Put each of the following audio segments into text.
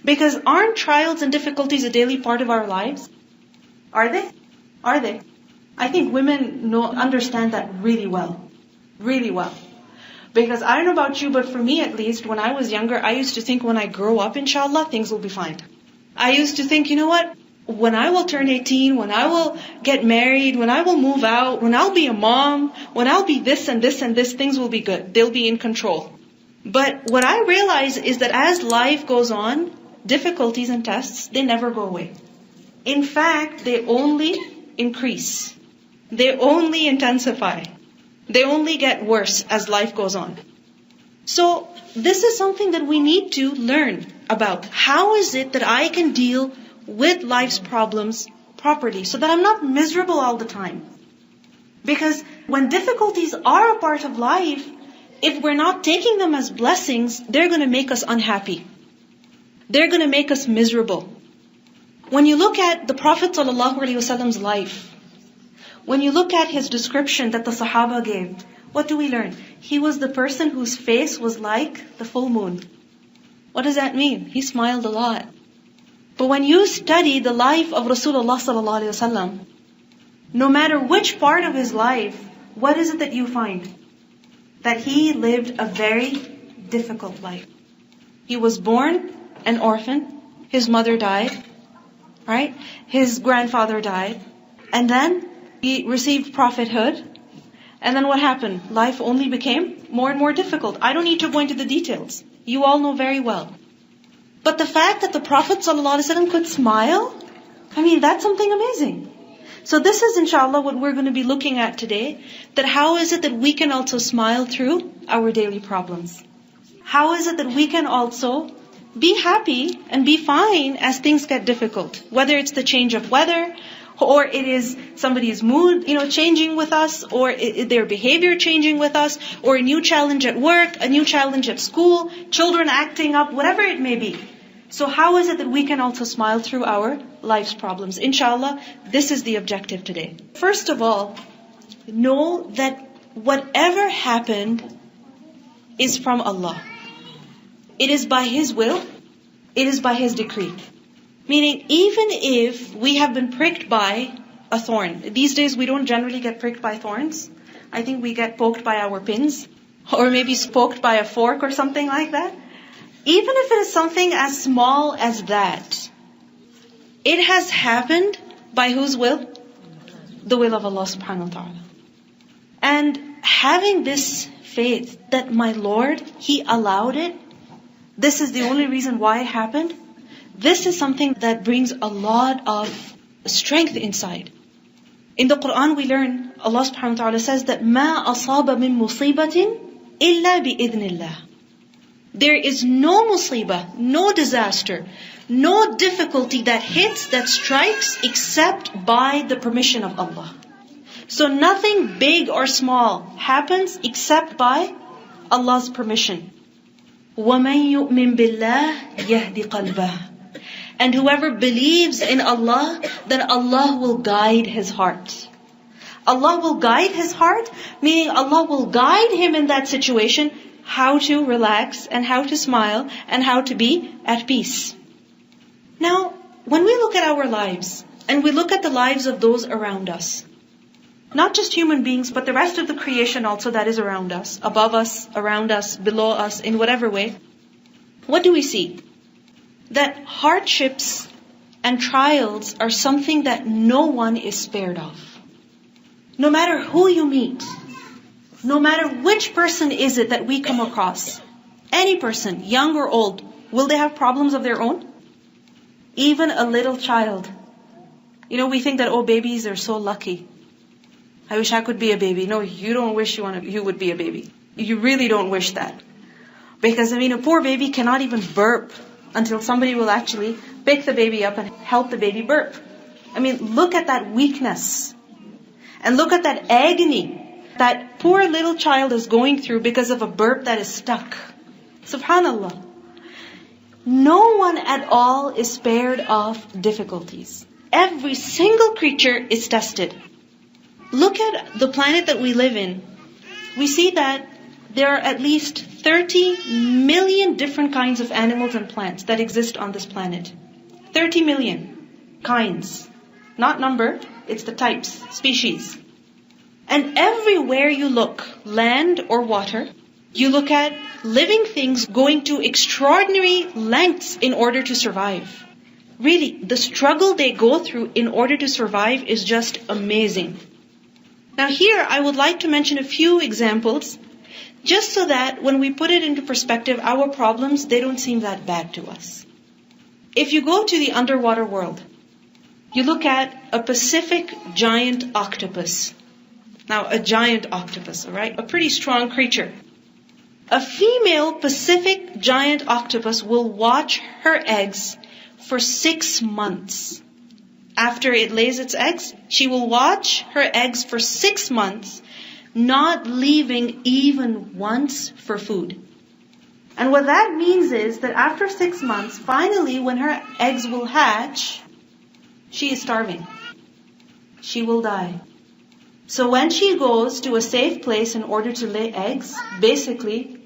Because aren't trials and difficulties a daily part of our lives? Are they? Are they? I think women understand that really well. Really well. Because I don't know about you, but for me at least, when I was younger, I used to think when I grow up, inshallah, things will be fine. I used to think, you know what? When I will turn 18, when I will get married, when I will move out, when I'll be a mom, when I'll be this and this and this, things will be good. They'll be in control. But what I realize is that as life goes on, difficulties and tests, they never go away. In fact, they only increase. They only intensify. They only get worse as life goes on. So this is something that we need to learn about. How is it that I can deal with life's problems properly so that I'm not miserable all the time? Because when difficulties are a part of life, if we're not taking them as blessings, they're going to make us unhappy. They're going to make us miserable. When you look at the Prophet ﷺ's life, when you look at his description that the Sahaba gave, what do we learn? He was the person whose face was like the full moon. What does that mean? He smiled a lot. But when you study the life of Rasulullah ﷺ, no matter which part of his life, what is it that you find? That he lived a very difficult life. He was born an orphan. His mother died. Right? His grandfather died. And then he received prophethood. And then what happened? Life only became more and more difficult. I don't need to go into the details. You all know very well. But the fact that the Prophet ﷺ could smile, that's something amazing. So this is inshallah what we're going to be looking at today. That how is it that we can also smile through our daily problems? How is it that we can also be happy and be fine as things get difficult? Whether it's the change of weather, or it is somebody's mood, changing with us, or their behavior changing with us, or a new challenge at work, a new challenge at school, children acting up, whatever it may be. So how is it that we can also smile through our life's problems? Inshallah, this is the objective today. First of all, know that whatever happened is from Allah. It is by His will, it is by His decree. Meaning, even if we have been pricked by a thorn. These days we don't generally get pricked by thorns. I think we get poked by our pins. Or maybe poked by a fork or something like that. Even if it is something as small as that, it has happened by whose will? The will of Allah subhanahu wa ta'ala. And having this faith that my Lord, He allowed it, this is the only reason why it happened, this is something that brings a lot of strength inside. In the Quran we learn, Allah subhanahu wa ta'ala says that مَا أَصَابَ مِن مُصِيبَةٍ إِلَّا بِإِذْنِ اللَّهِ. There is no musibah, no disaster, no difficulty that hits, that strikes, except by the permission of Allah. So nothing big or small happens except by Allah's permission. وَمَن يُؤْمِن بِاللَّهِ يَهْدِ قَلْبَهِ. And whoever believes in Allah, then Allah will guide his heart. Allah will guide his heart, meaning Allah will guide him in that situation, how to relax and how to smile and how to be at peace. Now, when we look at our lives, and we look at the lives of those around us, not just human beings, but the rest of the creation also that is around us, above us, around us, below us, in whatever way, what do we see? That hardships and trials are something that no one is spared of. No matter who you meet, no matter which person is it that we come across, any person, young or old, will they have problems of their own? Even a little child. We think that, babies are so lucky. I wish I could be a baby. No, you don't wish you would be a baby. You really don't wish that. Because, a poor baby cannot even burp until somebody will actually pick the baby up and help the baby burp. Look at that weakness. And look at that agony that poor little child is going through because of a burp that is stuck. Subhanallah. No one at all is spared of difficulties. Every single creature is tested. Look at the planet that we live in. We see that there are at least 30 million different kinds of animals and plants that exist on this planet. 30 million kinds. Not number, it's the types, species. And everywhere you look, land or water, you look at living things going to extraordinary lengths in order to survive. Really, the struggle they go through in order to survive is just amazing. Now here, I would like to mention a few examples, just so that when we put it into perspective, our problems, they don't seem that bad to us. If you go to the underwater world, you look at a Pacific giant octopus. Now, a giant octopus, all right? A pretty strong creature. A female Pacific giant octopus will watch her eggs for 6 months. After it lays its eggs, she will watch her eggs for 6 months, not leaving even once for food. And what that means is that after 6 months, finally when her eggs will hatch, she is starving. She will die. So when she goes to a safe place in order to lay eggs, basically,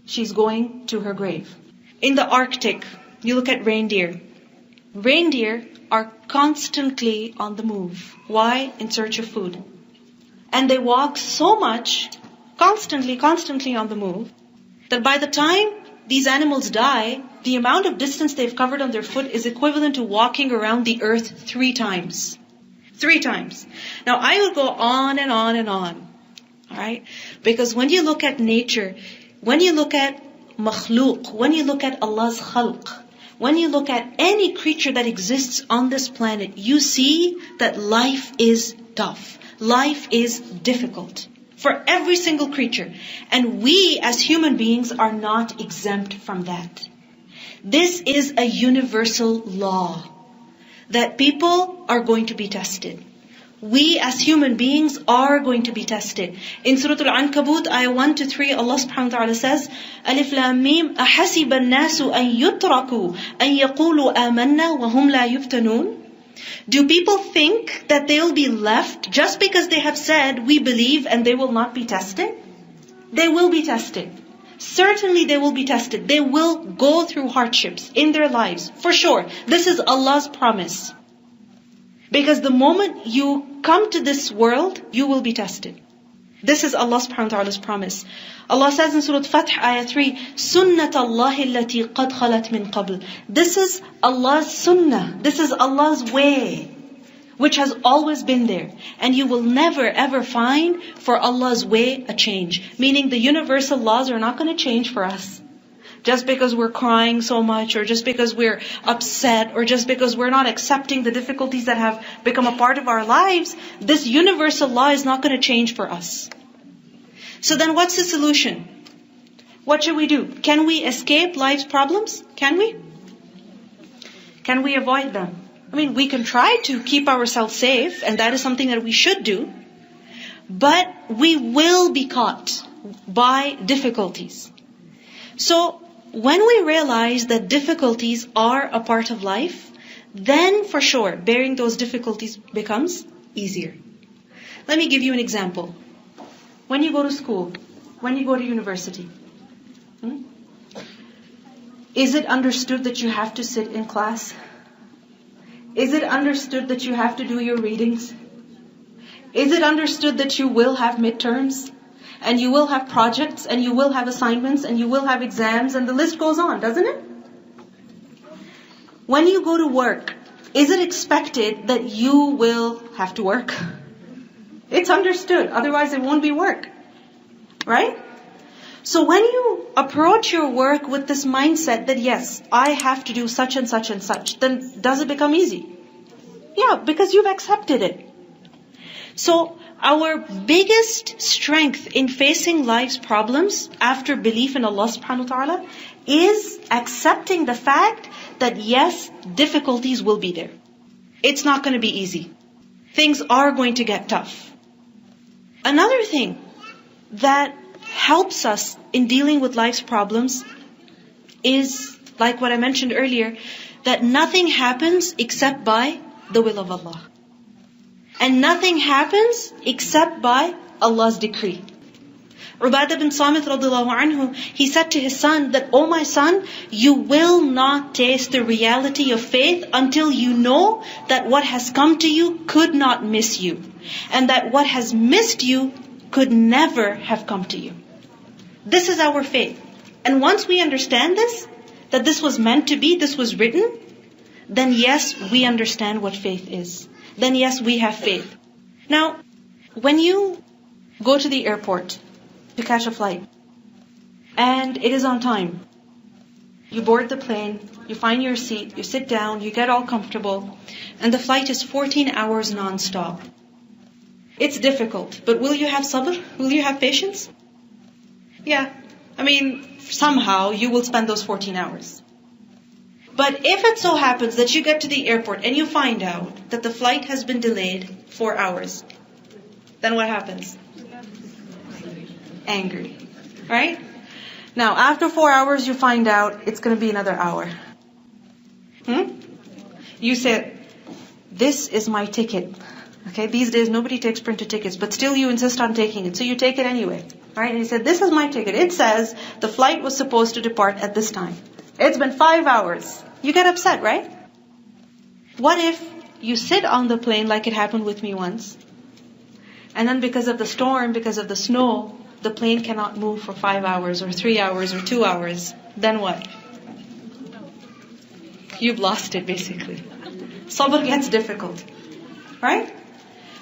she's going to her grave. In the Arctic, you look at reindeer. Reindeer are constantly on the move. Why? In search of food. And they walk so much, constantly on the move, that by the time these animals die, the amount of distance they've covered on their foot is equivalent to walking around the earth 3 times. 3 times. Now, I would go on and on and on. Alright? Because when you look at nature, when you look at makhlooq, when you look at Allah's khalq, when you look at any creature that exists on this planet, you see that life is tough. Life is difficult for every single creature. And we as human beings are not exempt from that. This is a universal law that people are going to be tested. We as human beings are going to be tested. In Surah Al-Ankabut, ayah 1 to 3, Allah subhanahu wa ta'ala says, Alif Lam Mim, أَحَسِبَ النَّاسُ أَن يُتْرَكُوا أَن يَقُولُوا آمَنَّا وَهُمْ لَا يُفْتَنُونَ. Do people think that they will be left just because they have said, we believe, and they will not be tested? They will be tested. Certainly they will be tested. They will go through hardships in their lives, for sure. This is Allah's promise. Because the moment you come to this world, you will be tested. This is Allah subhanahu wa ta'ala's promise. Allah says in Surah Fath, ayah 3, Sunnat Allahi allati qad khalat min qabl. This is Allah's sunnah. This is Allah's way, which has always been there. And you will never ever find for Allah's way a change. Meaning the universal laws are not going to change for us. Just because we're crying so much, or just because we're upset, or just because we're not accepting the difficulties that have become a part of our lives, this universal law is not going to change for us. So then what's the solution? What should we do? Can we escape life's problems? Can we? Can we avoid them? I mean, we can try to keep ourselves safe, and that is something that we should do. But we will be caught by difficulties. So, when we realize that difficulties are a part of life, then for sure, bearing those difficulties becomes easier. Let me give you an example. When you go to school, when you go to university, is it understood that you have to sit in class? Is it understood that you have to do your readings? Is it understood that you will have midterms? And you will have projects, and you will have assignments, and you will have exams, and the list goes on, doesn't it? When you go to work, is it expected that you will have to work? It's understood, otherwise it won't be work. Right? So when you approach your work with this mindset that yes, I have to do such and such and such, then does it become easy? Yeah, because you've accepted it. So, our biggest strength in facing life's problems after belief in Allah subhanahu wa ta'ala is accepting the fact that yes, difficulties will be there. It's not going to be easy. Things are going to get tough. Another thing that helps us in dealing with life's problems is, like what I mentioned earlier, that nothing happens except by the will of Allah. And nothing happens except by Allah's decree. Ubadah bin Samit radiallahu anhu, he said to his son that, "Oh my son, you will not taste the reality of faith until you know that what has come to you could not miss you, and that what has missed you could never have come to you." This is our faith. And once we understand this, that this was meant to be, this was written, then yes, we understand what faith is. Then yes, we have faith. Now, when you go to the airport to catch a flight, and it is on time, you board the plane, you find your seat, you sit down, you get all comfortable, and the flight is 14 hours non-stop. It's difficult, but will you have sabr? Will you have patience? Yeah. Somehow you will spend those 14 hours. But if it so happens that you get to the airport and you find out that the flight has been delayed 4 hours, then what happens? Angry. Right? Now, after 4 hours you find out it's going to be another hour. You said, "This is my ticket." Okay, these days nobody takes printed tickets, but still you insist on taking it, so you take it anyway. Right? And he said, "This is my ticket. It says the flight was supposed to depart at this time. It's been 5 hours. You get upset, right? What if you sit on the plane like it happened with me once, and then because of the storm, because of the snow, the plane cannot move for 5 hours or 3 hours or 2 hours? Then what? You've lost it, basically. Sabr gets difficult. Right?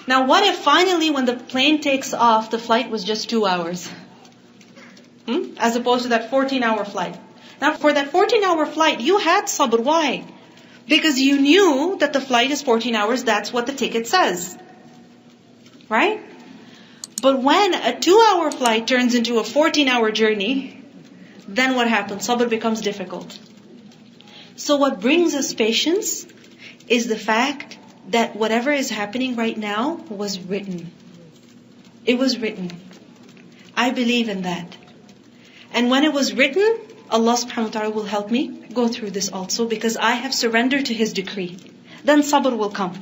Now what if finally when the plane takes off, the flight was just 2 hours? As opposed to that 14-hour flight. Now for that 14-hour flight, you had sabr. Why? Because you knew that the flight is 14 hours, that's what the ticket says. Right? But when a 2-hour flight turns into a 14-hour journey, then what happens? Sabr becomes difficult. So what brings us patience is the fact that whatever is happening right now was written. It was written. I believe in that. And when it was written, Allah subhanahu wa ta'ala will help me go through this also, because I have surrendered to His decree. Then sabr will come.